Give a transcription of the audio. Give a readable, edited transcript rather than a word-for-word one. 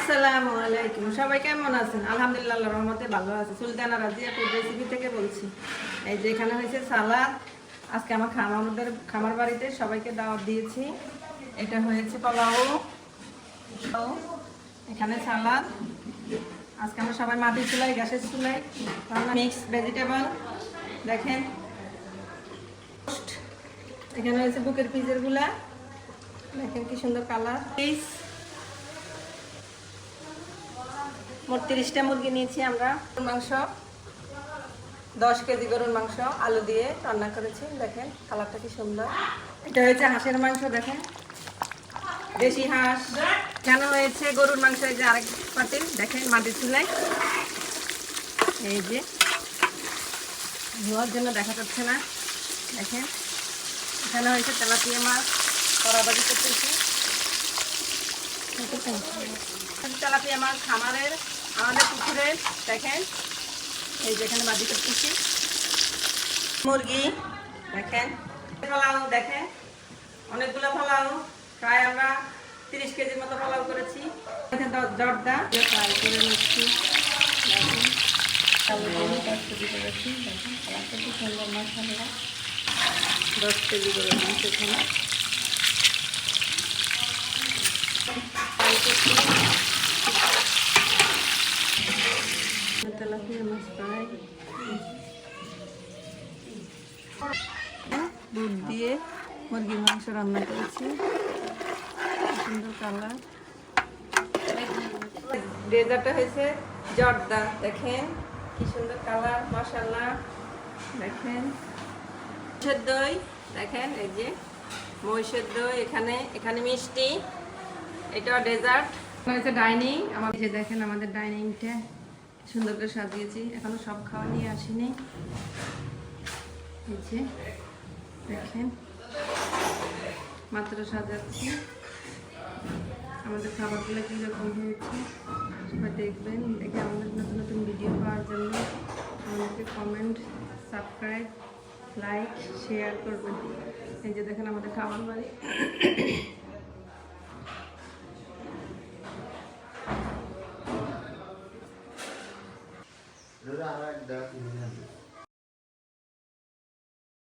আসসালামু আলাইকুম। সবাই কেমন আছেন? আলহামদুলিল্লাহ, আল্লাহর রহমতে ভালো আছে। সুলতানা রাজিয়া ফুড রেসিপি থেকে বলছি। এই যে এখানে হয়েছে সালাদ। আজকে আমার খামার বাড়িতে সবাইকে দাওয়াত দিয়েছি। এটা হয়েছে পোলাও, এখানে সালাদ। আজকে আমরা সবাই মাটির চুলায়, গ্যাসের চুলায় মিক্স ভেজিটেবল দেখেন। এখানে হয়েছে বুকের পিসের গুলা দেখেন, কি সুন্দর কালার। পিস মোট 30টা মুরগি নিয়েছি আমরা। মাংস 10 কেজি গরুর মাংস আলু দিয়ে রান্না করেছি। দেখেন কালারটা কি সুন্দর। এটা হয়েছে হাঁসের মাংস, দেখেন দেশি হাঁস। কেন হয়েছে গরুর মাংস, এই যে আরেক পাতিল দেখেন মাটির চুলায়। এই যে ধোয়ার জন্য দেখা যাচ্ছে না, দেখেন। এখানে হয়েছে তেলাপিয়া মাছ, কড়াবাজি করতেছি। তেলাপিয়া মাছ খামারের, আমাদের পুকুরের, দেখেন। এই যে এখানে বাজি করতেছি। মুরগি দেখেন, পোলাও দেখেন, অনেকগুলো পোলাও, প্রায় আমরা 30 কেজির মতো পোলাও করেছি। জর্দা ফ্রাই করে নিচ্ছি, দেখেন। করেছি দেখেন, কালারটা কি সুন্দর মাশাআল্লাহ। 10 কেজি করে মাংস এখানে তেলাপিয়া মাছ ফ্রাই। দুধ দিয়ে মুরগির মাংস রান্না করেছি, সুন্দর কালার। ডেজার্টটা হয়েছে জর্দা, দেখেন কি সুন্দর কালার মাশাআল্লাহ। দেখেন মহিষের দই, দেখেন এই যে মহিষের দই। এখানে মিষ্টি, এটা ডেজার্ট হয়েছে ডাইনিং। আমাদের যে দেখেন আমাদের ডাইনিংটা সুন্দর করে সাজিয়েছি। এখনো সব খাওয়া নিয়ে আসিনি। এই যে দেখেন মাত্র সাজাচ্ছি। আমাদের খাবারগুলো কীরকম হয়েছে সবাই দেখবেন। দেখে আমাদের নতুন নতুন ভিডিও পাওয়ার জন্য আমাদেরকে কমেন্ট, সাবস্ক্রাইব, লাইক, শেয়ার করবেন। এই যে দেখেন আমাদের খাবার বাড়ি।